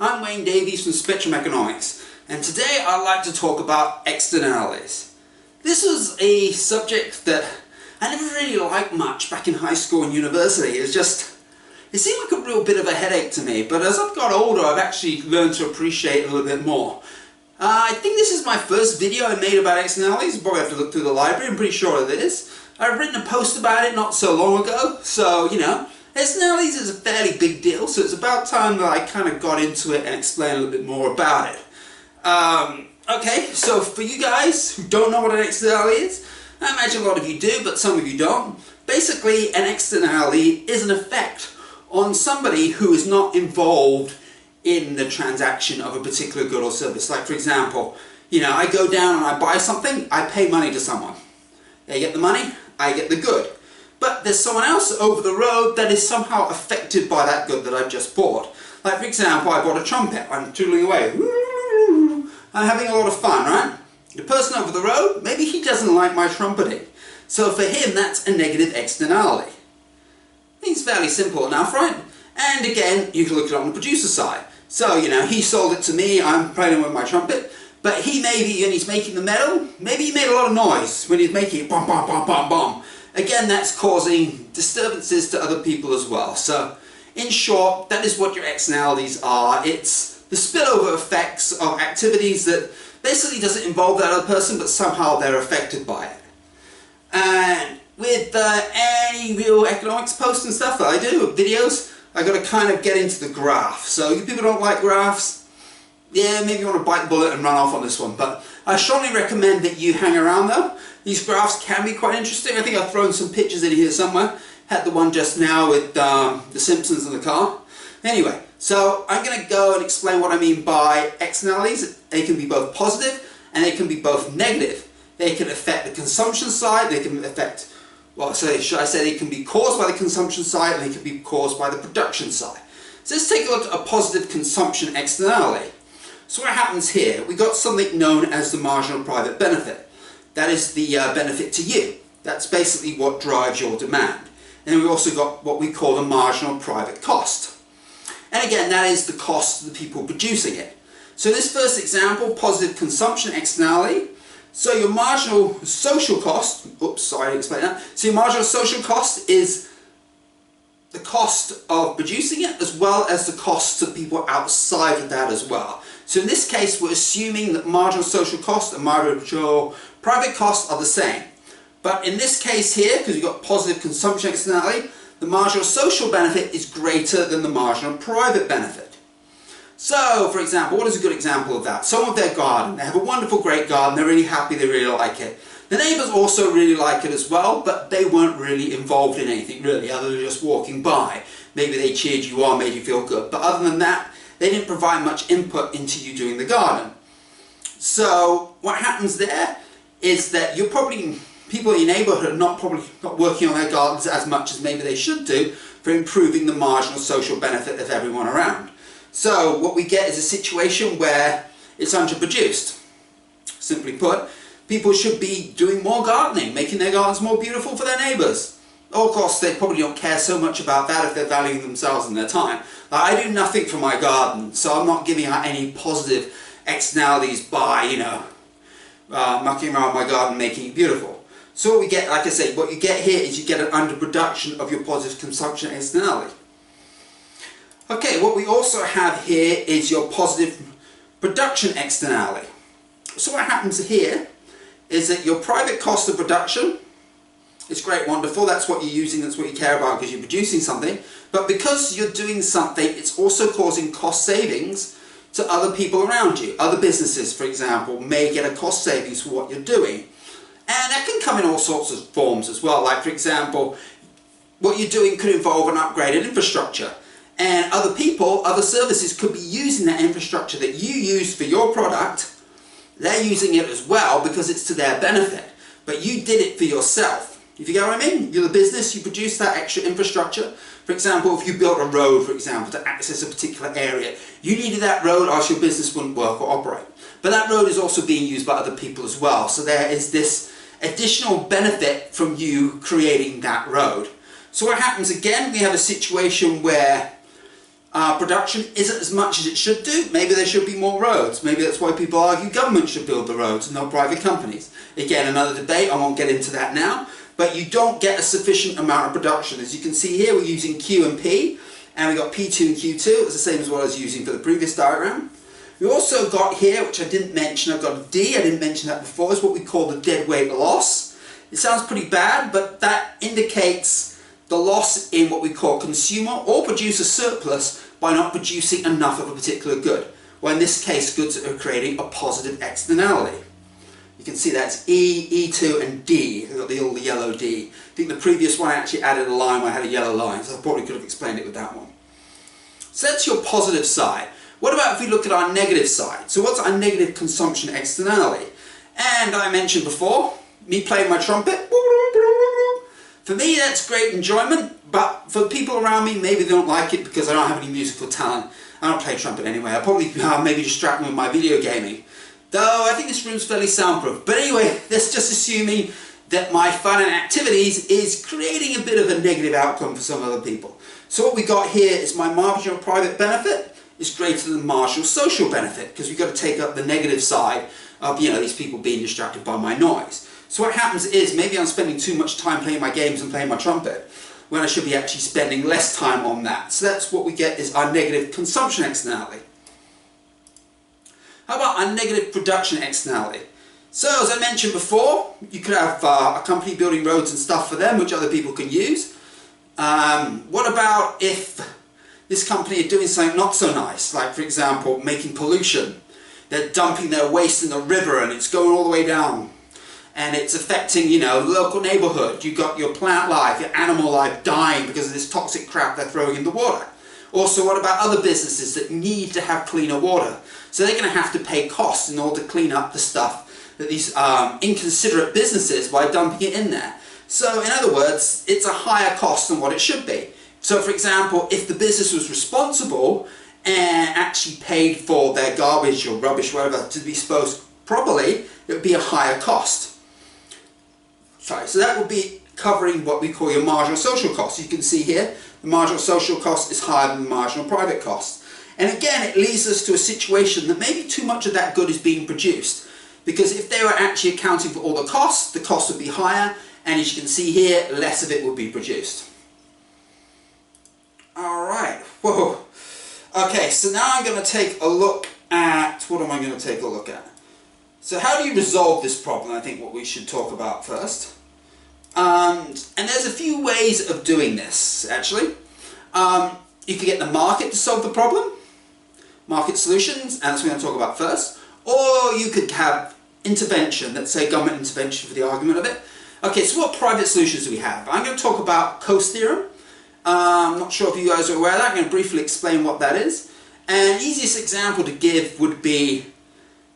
I'm Wayne Davies from Spectrum Economics, and today I'd like to talk about externalities. This was a subject that I never really liked much back in high school and university. It seemed like a real bit of a headache to me, but as I've got older I've actually learned to appreciate it a little bit more. I think this is my first video I made about externalities. You probably have to look through the library, I'm pretty sure it is. I've written a post about it not so long ago, so you know, externalities is a fairly big deal, so it's about time that I kind of got into it and explained a little bit more about it. Okay, so for you guys who don't know what an externality is, I imagine a lot of you do, but some of you don't. Basically, an externality is an effect on somebody who is not involved in the transaction of a particular good or service. Like for example, you know, I go down and I buy something, I pay money to someone. They get the money, I get the good. But there's someone else over the road that is somehow affected by that good that I've just bought. Like for example, I bought a trumpet, I'm tootling away, I'm having a lot of fun, right? The person over the road, maybe he doesn't like my trumpeting. So for him, that's a negative externality. It's fairly simple enough, right? And again, you can look at it on the producer side. So, you know, he sold it to me, I'm playing with my trumpet, but he maybe, when he's making the metal, maybe he made a lot of noise when he's making it, bum, bum, bum, bum, bum. Again, that's causing disturbances to other people as well. So, in short, that is what your externalities are. It's the spillover effects of activities that basically doesn't involve that other person, but somehow they're affected by it. And with any real economics posts and stuff that I do, videos, I got to kind of get into the graph. So you people don't like graphs, yeah, maybe you want to bite the bullet and run off on this one. But I strongly recommend that you hang around though. These graphs can be quite interesting. I think I've thrown some pictures in here somewhere. Had the one just now with the Simpsons in the car. Anyway, so I'm going to go and explain what I mean by externalities. They can be both positive and they can be both negative. They can affect the consumption side, they can affect, well, should I say they can be caused by the consumption side and they can be caused by the production side. So let's take a look at a positive consumption externality. So what happens here? We got something known as the marginal private benefit. That is the benefit to you. That's basically what drives your demand. And we also got what we call the marginal private cost. And again, that is the cost of the people producing it. So this first example, positive consumption externality. So your marginal social cost, oops, sorry, I didn't explain that. So your marginal social cost is the cost of producing it as well as the cost to people outside of that as well. So in this case, we're assuming that marginal social cost and marginal private costs are the same. But in this case here, because you've got positive consumption externality, the marginal social benefit is greater than the marginal private benefit. So, for example, what is a good example of that? Someone with their garden, they have a wonderful, great garden, they're really happy, they really like it. The neighbours also really like it as well, but they weren't really involved in anything really, other than just walking by. Maybe they cheered you on, made you feel good, but other than that, they didn't provide much input into you doing the garden. So, what happens there is that you're probably, people in your neighbourhood are probably not working on their gardens as much as maybe they should do for improving the marginal social benefit of everyone around. So what we get is a situation where it's underproduced. Simply put, people should be doing more gardening, making their gardens more beautiful for their neighbours. Of course, they probably don't care so much about that if they're valuing themselves and their time. Like, I do nothing for my garden, so I'm not giving out any positive externalities by, you know, mucking around my garden, making it beautiful. So what we get, like I say, what you get here is you get an underproduction of your positive consumption externality. Okay, what we also have here is your positive production externality. So what happens here is that your private cost of production is great, wonderful, that's what you're using, that's what you care about because you're producing something, but because you're doing something, it's also causing cost savings to other people around you. Other businesses, for example, may get a cost savings for what you're doing. And that can come in all sorts of forms as well, like for example, what you're doing could involve an upgraded infrastructure. And other people, other services could be using that infrastructure that you use for your product. They're using it as well because it's to their benefit. But you did it for yourself. If you get what I mean? You're the business, you produce that extra infrastructure. For example, if you built a road, for example, to access a particular area, you needed that road or else your business wouldn't work or operate. But that road is also being used by other people as well. So there is this additional benefit from you creating that road. So what happens again? We have a situation where production isn't as much as it should do. Maybe there should be more roads. Maybe that's why people argue government should build the roads and not private companies. Again, another debate, I won't get into that now. But you don't get a sufficient amount of production. As you can see here, we're using Q and P, and we got P2 and Q2. It's the same as what I was using for the previous diagram. We also got here, which I didn't mention, I've got a D, I didn't mention that before, is what we call the deadweight loss. It sounds pretty bad, but that indicates the loss in what we call consumer or producer surplus by not producing enough of a particular good. Well, in this case, goods are creating a positive externality. You can see that's E, E2 and D. I've got the old yellow D. I think the previous one I actually added a line where I had a yellow line, so I probably could have explained it with that one. So that's your positive side. What about if we look at our negative side? So what's our negative consumption externality? And I mentioned before, me playing my trumpet. For me, that's great enjoyment, but for people around me, maybe they don't like it because I don't have any musical talent. I don't play trumpet anyway. I'll probably maybe distract them with my video gaming. Though I think this room's fairly soundproof. But anyway, that's just assuming that my fun and activities is creating a bit of a negative outcome for some other people. So what we got here is my marginal private benefit is greater than marginal social benefit, because we've got to take up the negative side of, you know, these people being distracted by my noise. So what happens is maybe I'm spending too much time playing my games and playing my trumpet when I should be actually spending less time on that. So that's what we get is our negative consumption externality. How about our negative production externality? So as I mentioned before, you could have a company building roads and stuff for them which other people can use. What about if this company are doing something not so nice, like for example making pollution? They're dumping their waste in the river and it's going all the way down and it's affecting, you know, the local neighborhood. You've got your plant life, your animal life dying because of this toxic crap they're throwing in the water. Also, what about other businesses that need to have cleaner water? So they're going to have to pay costs in order to clean up the stuff that these inconsiderate businesses by dumping it in there. So in other words, it's a higher cost than what it should be. So for example, if the business was responsible and actually paid for their garbage or rubbish, whatever, to be disposed properly, it would be a higher cost. Sorry, so that would be covering what we call your marginal social cost. You can see here, the marginal social cost is higher than the marginal private cost. And again, it leads us to a situation that maybe too much of that good is being produced. Because if they were actually accounting for all the cost would be higher, and as you can see here, less of it will be produced. Alright, whoa. Okay, so now I'm going to take a look at, what am I going to take a look at? So how do you resolve this problem? I think what we should talk about first. And there's a few ways of doing this, actually. You could get the market to solve the problem, market solutions, and that's what we're going to talk about first. Or you could have intervention, let's say government intervention for the argument of it. Okay, so what private solutions do we have? I'm going to talk about Coase theorem. I'm not sure if you guys are aware of that. I'm going to briefly explain what that is. And the easiest example to give would be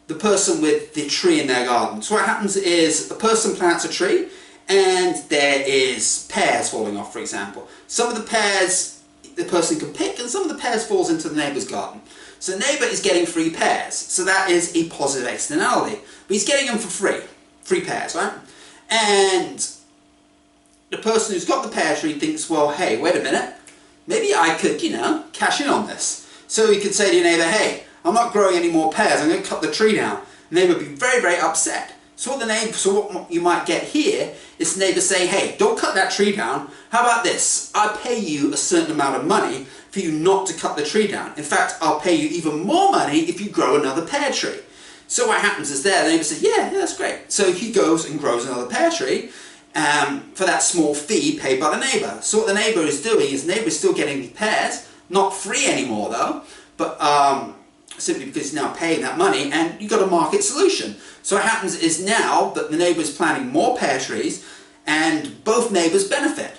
the person with the tree in their garden. So what happens is the person plants a tree and there is pears falling off, for example. Some of the pears the person can pick and some of the pears falls into the neighbour's garden. So the neighbour is getting free pears. So that is a positive externality. But he's getting them for free. Free pears, right? And the person who's got the pear tree thinks, well, hey, wait a minute. Maybe I could, you know, cash in on this. So you could say to your neighbour, hey, I'm not growing any more pears, I'm going to cut the tree down. And they would be very, very upset. So what you might get here is the neighbour say, hey, don't cut that tree down. How about this? I'll pay you a certain amount of money for you not to cut the tree down. In fact, I'll pay you even more money if you grow another pear tree. So what happens is the neighbour says, yeah, that's great. So he goes and grows another pear tree for that small fee paid by the neighbour. So what the neighbour is doing is the neighbour is still getting the pears, not free anymore though, but simply because he's now paying that money, and you've got a market solution. So what happens is now that the neighbour is planting more pear trees and both neighbours benefit.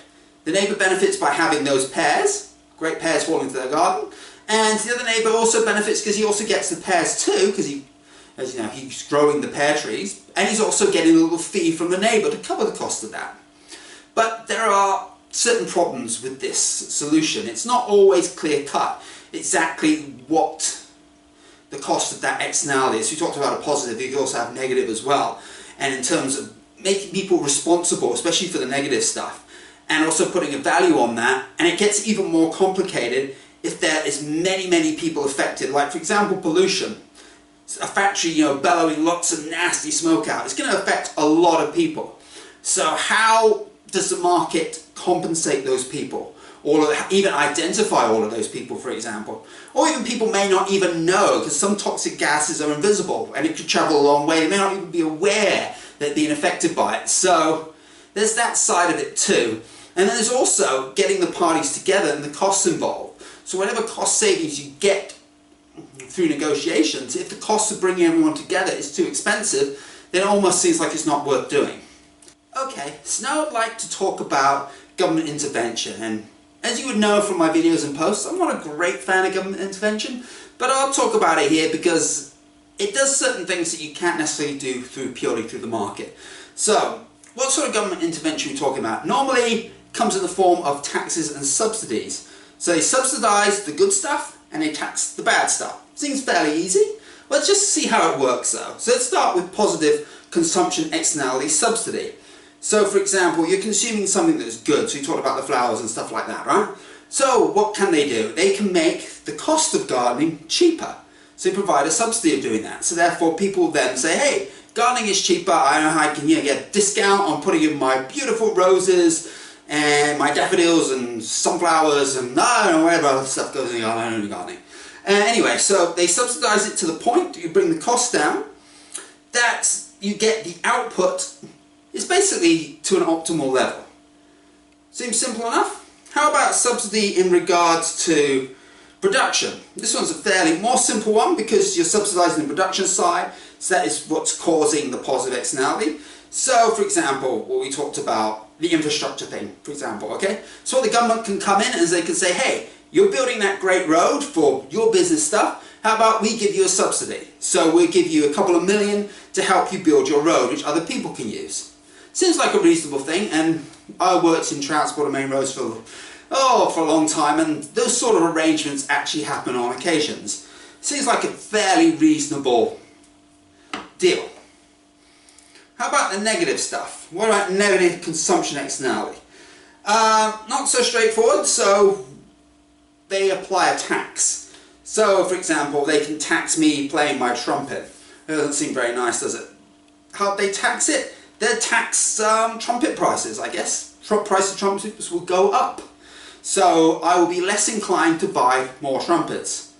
The neighbour benefits by having those pears, great pears falling into their garden, and the other neighbour also benefits because he also gets the pears too, because he, as you know, he's growing the pear trees, and he's also getting a little fee from the neighbour to cover the cost of that. But there are certain problems with this solution. It's not always clear cut exactly what the cost of that externality is. We talked about a positive, you could also have negative as well. And in terms of making people responsible, especially for the negative stuff, and also putting a value on that, and it gets even more complicated if there is many people affected, like for example pollution. A factory, bellowing lots of nasty smoke out, it's going to affect a lot of people. So how does the market compensate those people? Or even identify all of those people, for example? Or even people may not even know, because some toxic gases are invisible and it could travel a long way. They may not even be aware that they're being affected by it. So there's that side of it too. And then there's also getting the parties together and the costs involved. So whatever cost savings you get through negotiations, if the cost of bringing everyone together is too expensive, then it almost seems like it's not worth doing. Okay, so now I'd like to talk about government intervention. And as you would know from my videos and posts, I'm not a great fan of government intervention, but I'll talk about it here because it does certain things that you can't necessarily do purely through the market. So, what sort of government intervention are we talking about? Normally, it comes in the form of taxes and subsidies. So they subsidize the good stuff and they tax the bad stuff. Seems fairly easy. Let's just see how it works though. So let's start with positive consumption externality subsidy. So for example, you're consuming something that's good, so you talked about the flowers and stuff like that, right? So what can they do? They can make the cost of gardening cheaper. So they provide a subsidy of doing that. So therefore people then say, hey, gardening is cheaper, I know how I can get a discount on putting in my beautiful roses and my daffodils and sunflowers and I don't know, whatever other stuff goes in gardening. Anyway, so they subsidize it to the point that you bring the cost down, that you get the output is basically to an optimal level. Seems simple enough? How about subsidy in regards to production? This one's a fairly more simple one because you're subsidizing the production side, so that is what's causing the positive externality. So for example, what we talked about, the infrastructure thing, for example, okay? So the government can come in and they can say, hey, you're building that great road for your business stuff, how about we give you a subsidy? So we'll give you a couple of million to help you build your road, which other people can use. Seems like a reasonable thing, and I worked in transport and main roads for a long time, and those sort of arrangements actually happen on occasions. Seems like a fairly reasonable deal. How about the negative stuff? What about negative consumption externality? Not so straightforward, so they apply a tax. So, for example, they can tax me playing my trumpet. It doesn't seem very nice, does it? How they tax it? They tax trumpet prices, I guess. Price of trumpets will go up. So I will be less inclined to buy more trumpets.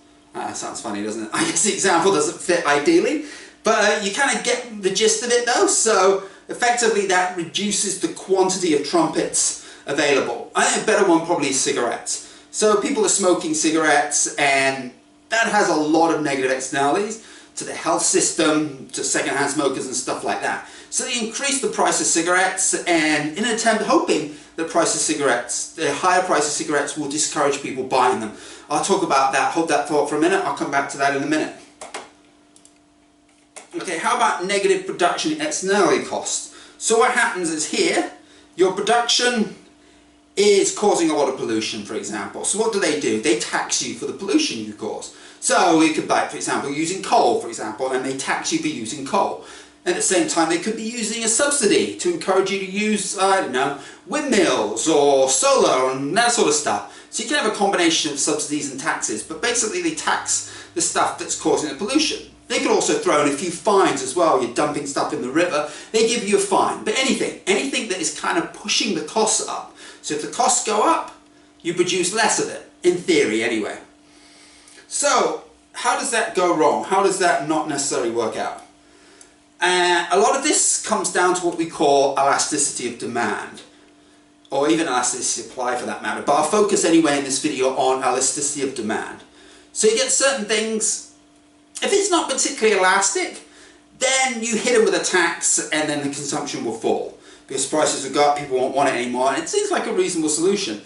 Sounds funny, doesn't it? I guess the example doesn't fit ideally, but you kind of get the gist of it though. So effectively that reduces the quantity of trumpets available. I think a better one probably is cigarettes. So people are smoking cigarettes and that has a lot of negative externalities to the health system, to secondhand smokers and stuff like that. So they increase the price of cigarettes and in an attempt hoping the price of cigarettes, the higher price of cigarettes will discourage people buying them. I'll talk about that, hold that thought for a minute, I'll come back to that in a minute. Okay, how about negative production externality costs? So what happens is here, your production is causing a lot of pollution, for example. So what do? They tax you for the pollution you cause. So you could buy, for example, using coal, for example, and they tax you for using coal. And at the same time, they could be using a subsidy to encourage you to use, I don't know, windmills or solar and that sort of stuff. So you can have a combination of subsidies and taxes, but basically they tax the stuff that's causing the pollution. They could also throw in a few fines as well. You're dumping stuff in the river, they give you a fine. But anything that is kind of pushing the costs up. So if the costs go up, you produce less of it, in theory anyway. So how does that go wrong? How does that not necessarily work out? A lot of this comes down to what we call elasticity of demand, or even elasticity of supply for that matter, but I'll focus anyway in this video on elasticity of demand. So you get certain things, if it's not particularly elastic, then you hit it with a tax and then the consumption will fall. Because prices will go up, people won't want it anymore, and it seems like a reasonable solution.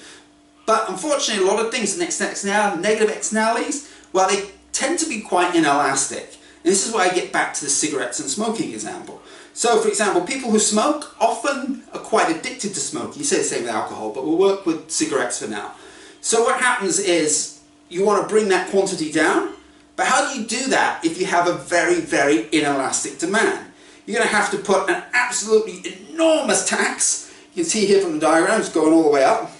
But unfortunately, a lot of things, negative externalities, well, they tend to be quite inelastic. And this is where I get back to the cigarettes and smoking example. So, for example, people who smoke often are quite addicted to smoking. You say the same with alcohol, but we'll work with cigarettes for now. So what happens is, you want to bring that quantity down, but how do you do that if you have a very, very inelastic demand? You're going to have to put an absolutely enormous tax. You can see here from the diagram, it's going all the way up.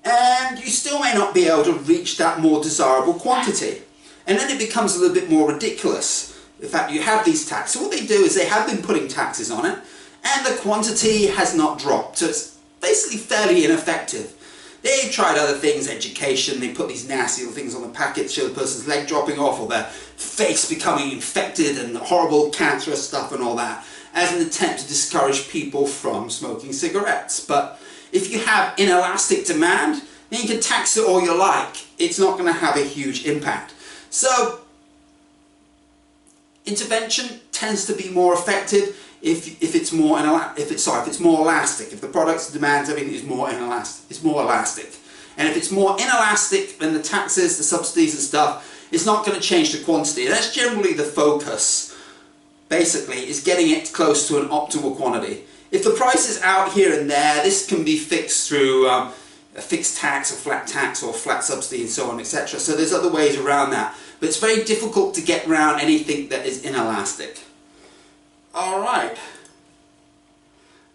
and you still may not be able to reach that more desirable quantity. And then it becomes a little bit more ridiculous. In fact, you have these taxes. So what they do is they have been putting taxes on it, and the quantity has not dropped. So it's basically fairly ineffective. They've tried other things, education, they put these nasty little things on the packet, show the person's leg dropping off or their face becoming infected and horrible cancerous stuff and all that, as an attempt to discourage people from smoking cigarettes. But if you have inelastic demand, then you can tax it all you like. It's not going to have a huge impact. So intervention tends to be more effective if it's more elastic. If the product's demands, everything is more inelastic. It's more elastic. And if it's more inelastic, then the taxes, the subsidies and stuff, it's not going to change the quantity. That's generally the focus. Basically, is getting it close to an optimal quantity. If the price is out here and there, this can be fixed through a fixed tax or flat subsidy and so on, etc. So there's other ways around that. But it's very difficult to get around anything that is inelastic. Alright.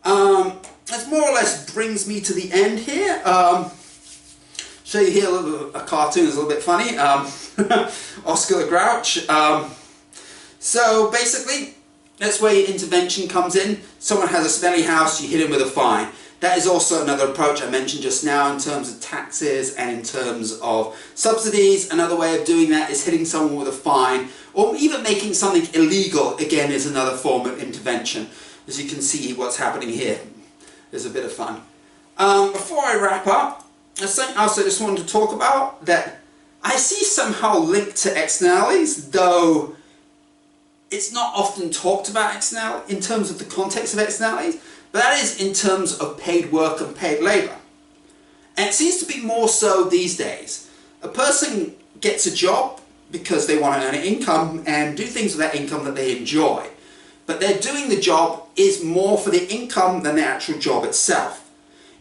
That more or less brings me to the end here. Show you here a cartoon is a little bit funny. Oscar the Grouch. So basically, that's where your intervention comes in. Someone has a smelly house, you hit him with a fine. That is also another approach I mentioned just now in terms of taxes and in terms of subsidies. Another way of doing that is hitting someone with a fine, or even making something illegal, again, is another form of intervention. As you can see what's happening here. There's a bit of fun. Before I wrap up, there's something else I just wanted to talk about that I see somehow linked to externalities, though it's not often talked about in terms of the context of externalities, but that is in terms of paid work and paid labour. And it seems to be more so these days. A person gets a job because they want to earn an income and do things with that income that they enjoy. But they're doing the job is more for the income than the actual job itself.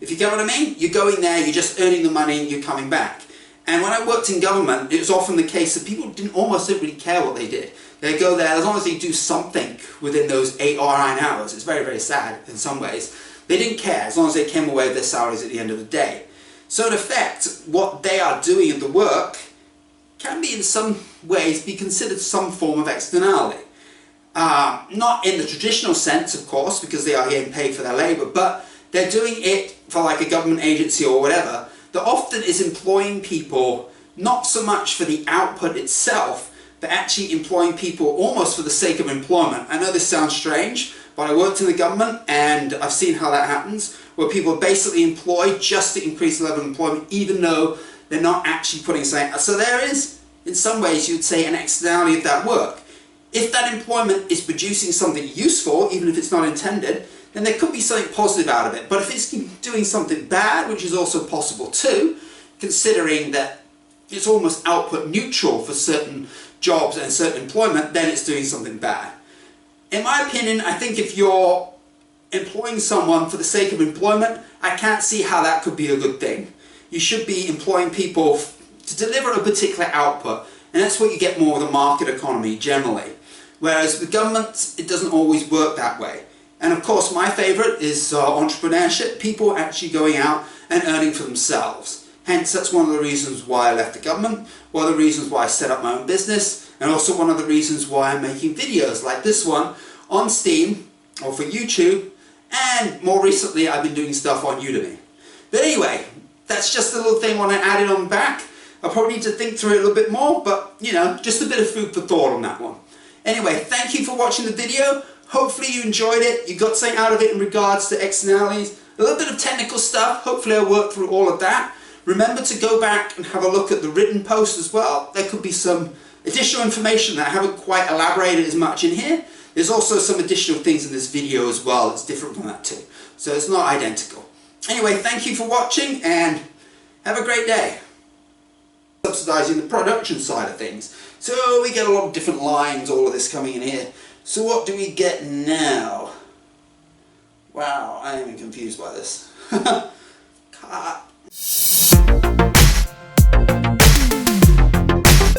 If you get what I mean? You're going there, you're just earning the money, and you're coming back. And when I worked in government, it was often the case that people almost didn't really care what they did. They go there, as long as they do something within those 8 or 9 hours. It's very, very sad in some ways. They didn't care, as long as they came away with their salaries at the end of the day. So in effect, what they are doing in the work can be in some ways be considered some form of externality. Not in the traditional sense, of course, because they are getting paid for their labour, but they're doing it for like a government agency or whatever that often is employing people not so much for the output itself, but actually employing people almost for the sake of employment. I know this sounds strange, but I worked in the government and I've seen how that happens, where people are basically employed just to increase the level of employment, even though they're not actually putting something. So there is, in some ways, you'd say, an externality of that work. If that employment is producing something useful, even if it's not intended, then there could be something positive out of it. But if it's doing something bad, which is also possible too, considering that it's almost output neutral for certain jobs and certain employment, then it's doing something bad. In my opinion, I think if you're employing someone for the sake of employment, I can't see how that could be a good thing. You should be employing people to deliver a particular output, and that's what you get more with the market economy generally. Whereas with government, it doesn't always work that way. And of course, my favourite is entrepreneurship, people actually going out and earning for themselves. Hence, that's one of the reasons why I left the government, one of the reasons why I set up my own business, and also one of the reasons why I'm making videos like this one on Steam, or for YouTube, and more recently I've been doing stuff on Udemy. But anyway, that's just a little thing I want to add it on back. I probably need to think through it a little bit more, but you know, just a bit of food for thought on that one. Anyway, thank you for watching the video. Hopefully you enjoyed it, you got something out of it in regards to externalities. A little bit of technical stuff, hopefully I'll work through all of that. Remember to go back and have a look at the written post as well. There could be some additional information that I haven't quite elaborated as much in here. There's also some additional things in this video as well that's different from that too. So it's not identical. Anyway, thank you for watching and have a great day. Subsidising the production side of things. So we get a lot of different lines, all of this coming in here. So what do we get now? Wow, I am confused by this. Cut.